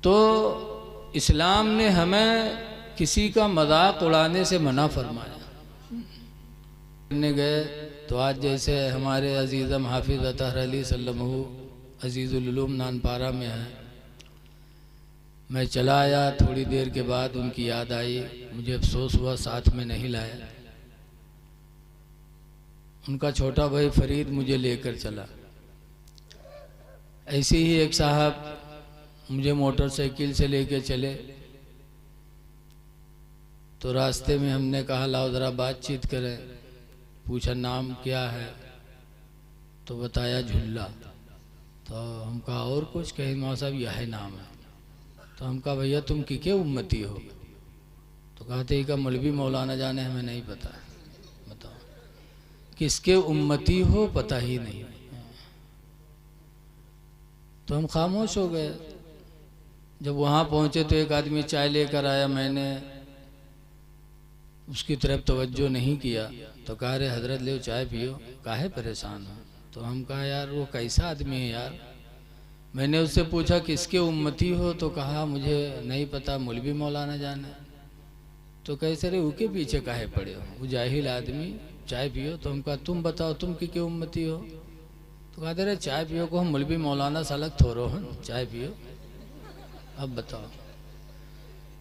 तो इस्लाम ने हमें किसी का मजाक उड़ाने से मना फरमाया। गए तो आज जैसे हमारे अजीज़म हाफिज़ अतहर अली सल्लमहु अजीज़ुल उलूम नानपारा में है, मैं चला आया, थोड़ी देर के बाद उनकी याद आई, मुझे अफसोस हुआ साथ में नहीं लाया। उनका छोटा भाई फरीद मुझे लेकर चला। ऐसे ही एक साहब मुझे मोटरसाइकिल से लेकर चले, तो रास्ते में हमने कहा लाओ ज़रा बातचीत करें। पूछा नाम क्या है, तो बताया झुल्ला। तो हम कहा और कुछ? कहे मौला साहब यह है नाम है। तो हम कहा भैया तुम किसके उम्मती हो? तो कहते का मौलवी मौलाना जाने, हमें नहीं पता। बताओ किसके उम्मती हो, पता ही नहीं। तो हम खामोश हो गए। जब वहाँ पहुँचे तो एक आदमी चाय लेकर आया, मैंने उसकी तरफ तवज्जो नहीं किया। तो कहा रे हजरत ले चाय पियो, काहे परेशान हो? तो हम कहा यार वो कैसा आदमी है यार। मैंने उससे पूछा किसके उम्मती हो, तो कहा मुझे नहीं पता, मौलवी मौलाना जाने। तो कैसे रे उसके पीछे काहे पड़े हो, वो जाहिल आदमी, चाय पियो। तो हम कहा तुम बताओ तुम किसके उम्मती हो? तो कहते रे चाय पियो को हम मौलवी मौलाना सालक थोरो हैं, चाय पियो। अब बताओ,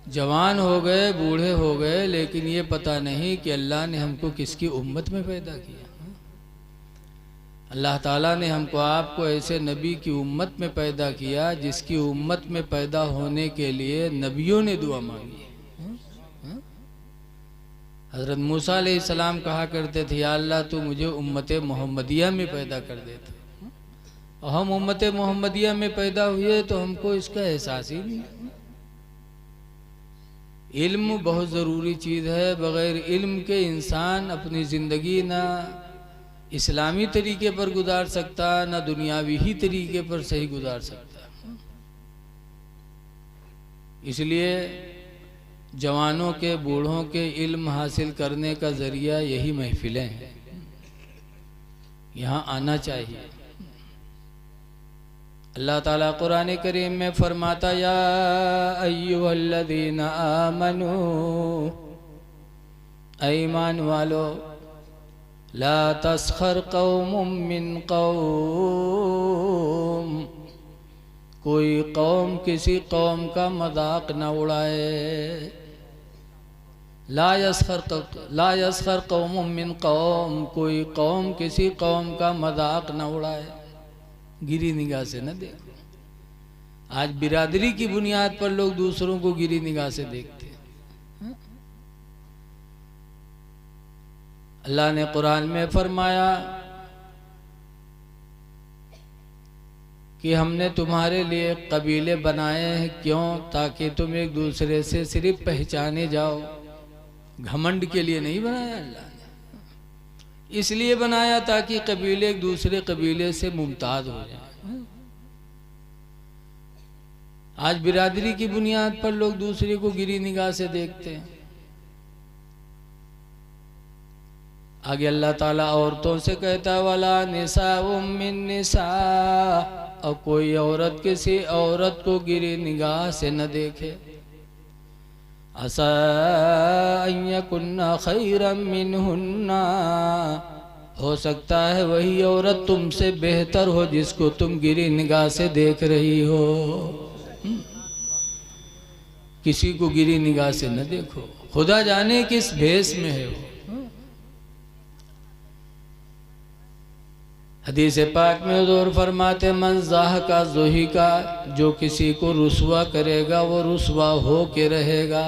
जवान हो गए, बूढ़े हो गए, लेकिन ये पता नहीं कि अल्लाह ने हमको किसकी उम्मत में पैदा किया। अल्लाह ताला ने हमको आपको ऐसे नबी की उम्मत में पैदा किया जिसकी उम्मत में पैदा होने के लिए नबियों ने दुआ मांगी। हज़रत मूसा अलैहिस्सलाम कहा करते थे या अल्लाह तू मुझे उम्मत मोहम्मदिया में पैदा कर देता। और हम उम्मत मोहम्मदिया में पैदा हुए तो हमको इसका एहसास ही नहीं। इल्म बहुत ज़रूरी चीज़ है। बग़ैर इल्म के इंसान अपनी ज़िंदगी ना इस्लामी तरीके पर गुजार सकता, ना दुनियावी ही तरीके पर सही गुजार सकता। इसलिए जवानों के, बूढ़ों के इल्म हासिल करने का ज़रिया यही महफिलें हैं, यहाँ आना चाहिए। अल्लाह ताला कुरान करीम में फरमाता या अय्युहल्लज़ीना आमनू, ईमान वालो, ला तस्खर कौमुम मिन कौम, कोई कौम किसी कौम का मजाक न उड़ाए। ला यस्खर कौमुम मिन कौम, कोई कौम किसी कौम का मजाक न उड़ाए, गिरी निगाह से न देखो। आज बिरादरी की बुनियाद पर लोग दूसरों को गिरी निगाह से देखते हैं। अल्लाह ने कुरान में फरमाया कि हमने तुम्हारे लिए कबीले बनाए हैं, क्यों? ताकि तुम एक दूसरे से सिर्फ पहचाने जाओ। घमंड के लिए नहीं बनाया अल्लाह ने, इसलिए बनाया ताकि कबीले एक दूसरे कबीले से मुमताज हो जाए। आज बिरादरी की बुनियाद पर लोग दूसरे को गिरी निगाह से देखते हैं। आगे अल्लाह ताला औरतों से कहता है वला निसाउम मिन निसा, और कोई औरत किसी औरत को गिरी निगाह से न देखे। असा अन यकुन्ना खैरम मिनहुन्ना, हो सकता है वही औरत तुमसे बेहतर हो जिसको तुम गिरी निगाह से देख रही हो। किसी को गिरी निगाह से न देखो, खुदा जाने किस भेष में है वो। हदीस पाक में हुज़ूर फरमाते मन ज़ाह का ज़ोही का, जो किसी को रुसवा करेगा वो रुसवा हो के रहेगा।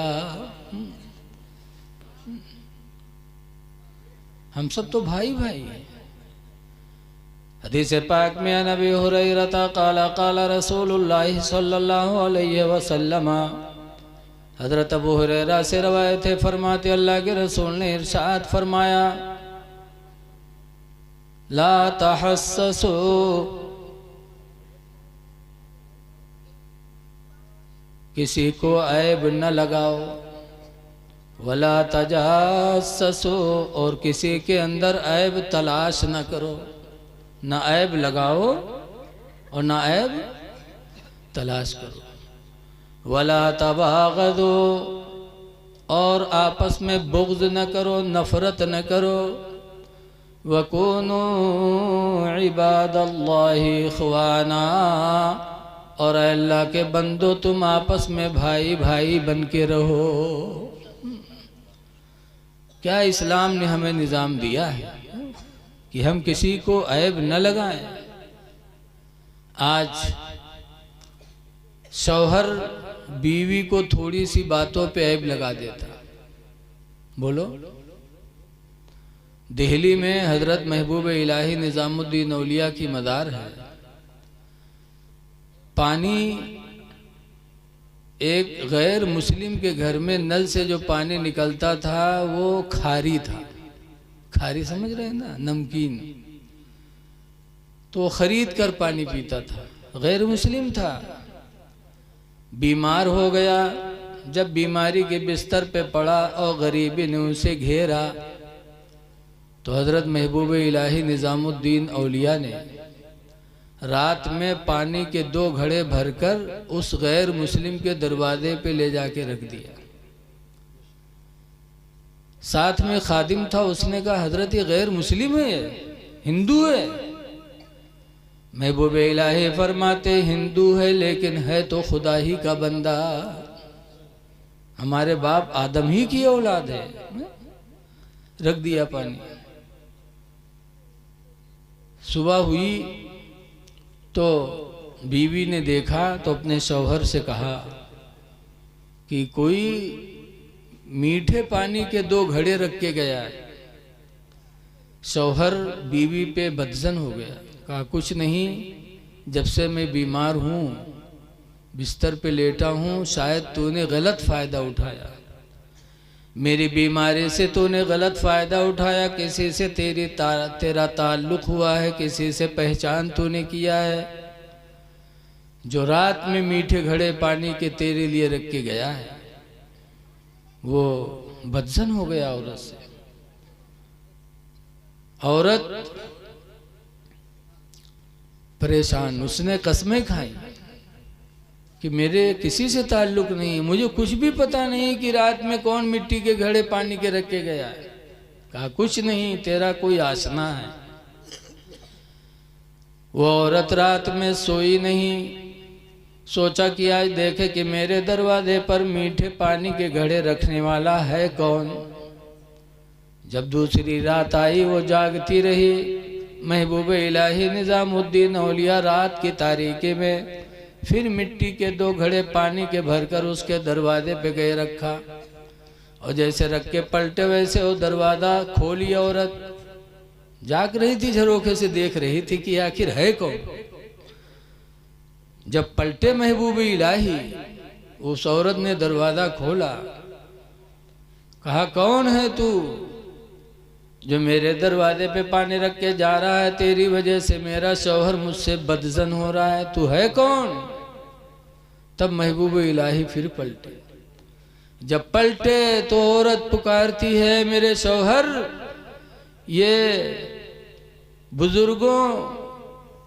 हम सब तो भाई भाई हैं। हदीस पाक में नबी हुरैरा क़ाला क़ाला रसूलुल्लाह सल्लल्लाहु अलैहि वसल्लम, हज़रत अबू हुरैरा से रवायत है, फरमाते अल्लाह के रसूल ने इरशाद फरमाया ला तहस्ससू, किसी को ऐब न लगाओ, वला तजास्ससू, और किसी के अंदर ऐब तलाश न करो। न ऐब लगाओ और न ऐब तलाश करो। वला तबागदो, और आपस में बुग़्ज़ न करो, नफ़रत न करो। वकूनू इबादल्लाहि इख़वाना, और अल्लाह के बंदो तुम आपस में भाई भाई बन के रहो। क्या इस्लाम ने हमें निज़ाम दिया है कि हम किसी को ऐब न लगाएं। आज शौहर बीवी को थोड़ी सी बातों पे ऐब लगा देता। बोलो, दिल्ली में हजरत महबूब इलाही निज़ामुद्दीन औलिया की मज़ार है। पानी एक गैर मुस्लिम के घर में नल से जो पानी निकलता था वो खारी था। खारी समझ रहे हैं ना, नमकीन। तो खरीद कर पानी पीता था, गैर मुस्लिम था। बीमार हो गया, जब बीमारी के बिस्तर पे पड़ा और गरीबी ने उसे घेरा, तो हज़रत महबूब इलाही निज़ामुद्दीन औलिया ने रात में पानी के 2 घड़े भरकर उस गैर मुस्लिम के दरवाजे पे ले जाके रख दिया। साथ में खादिम था, उसने कहा हजरत ये गैर मुस्लिम है, हिंदू है। महबूब इलाही फरमाते हिंदू है लेकिन है तो खुदा ही का बंदा, हमारे बाप आदम ही की औलाद है। रख दिया पानी। सुबह हुई तो बीवी ने देखा तो अपने शौहर से कहा कि कोई मीठे पानी के 2 घड़े रख के गया है। शौहर बीवी पे बदजन हो गया, कहा कुछ नहीं, जब से मैं बीमार हूँ, बिस्तर पे लेटा हूँ, शायद तूने गलत फ़ायदा उठाया। मेरी बीमारी से तूने गलत फ़ायदा उठाया, किसी से तेरा ताल्लुक़ हुआ है, किसी से पहचान तूने किया है। जो रात में मीठे घड़े पानी के तेरे लिए रख के गया है वो बदजन हो गया औरत से। औरत परेशान, उसने कसमें खाई कि मेरे किसी से ताल्लुक़ नहीं, मुझे कुछ भी पता नहीं कि रात में कौन मिट्टी के घड़े पानी के रख के गया है। कहा कुछ नहीं, तेरा कोई आसना है। वो औरत रात में सोई नहीं, सोचा कि आज देखे कि मेरे दरवाजे पर मीठे पानी के घड़े रखने वाला है कौन। जब दूसरी रात आई वो जागती रही। महबूब इलाही निज़ामुद्दीन औलिया रात की तारीकी में फिर मिट्टी के 2 घड़े पानी के भरकर उसके दरवाजे पे गए रखा, और जैसे रख के पलटे वैसे वो दरवाज़ा खोली। औरत जाग रही थी, झरोखे से देख रही थी कि आखिर है कौन। जब पलटे महबूब इलाही, उस औरत ने दरवाज़ा खोला, कहा कौन है तू जो मेरे दरवाजे पे पानी रख के जा रहा है। तेरी वजह से मेरा शौहर मुझसे बदजन हो रहा है, तू है कौन। तब महबूब इलाही फिर पलटे। जब पलटे तो औरत पुकारती है मेरे शौहर ये बुजुर्गों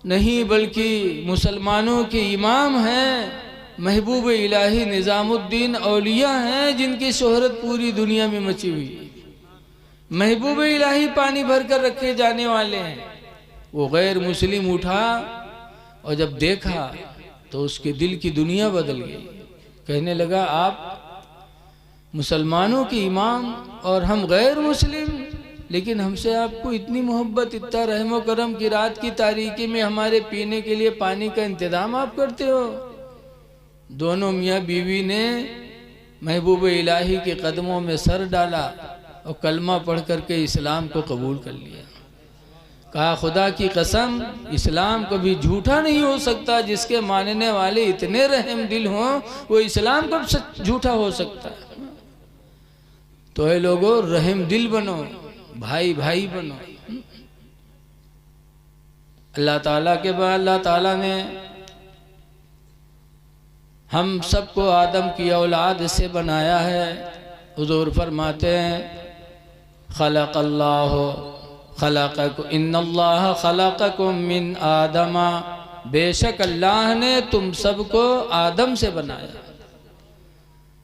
नहीं बल्कि मुसलमानों के इमाम हैं, महबूब इलाही निज़ामुद्दीन औलिया हैं, जिनकी शोहरत पूरी दुनिया में मची हुई है। महबूब इलाही पानी भर कर रखे जाने वाले हैं। वो गैर मुस्लिम उठा और जब देखा तो उसके दिल की दुनिया बदल गई। कहने लगा आप मुसलमानों के इमाम और हम गैर मुस्लिम, लेकिन हमसे आपको इतनी मोहब्बत, इतना रहम व करम की रात की तारीकी में हमारे पीने के लिए पानी का इंतज़ाम आप करते हो। दोनों मियाँ बीवी ने महबूब इलाही के कदमों में सर डाला और कलमा पढ़ करके इस्लाम को कबूल कर लिया। कहा खुदा की कसम, इस्लाम कभी झूठा नहीं हो सकता। जिसके मानने वाले इतने रहम दिल हों वो इस्लाम कब झूठा हो सकता है। तो ये लोगों रहम दिल बनो, भाई भाई बनो। अल्लाह ताला के बाद अल्लाह ताला ने हम सबको आदम की औलाद से बनाया है। हुजूर फरमाते हैं खलक़ल्लाहु खलक़कुम इन्नल्लाह खलक़कुम मिन आदमा, बेशक अल्लाह ने तुम सबको आदम से बनाया।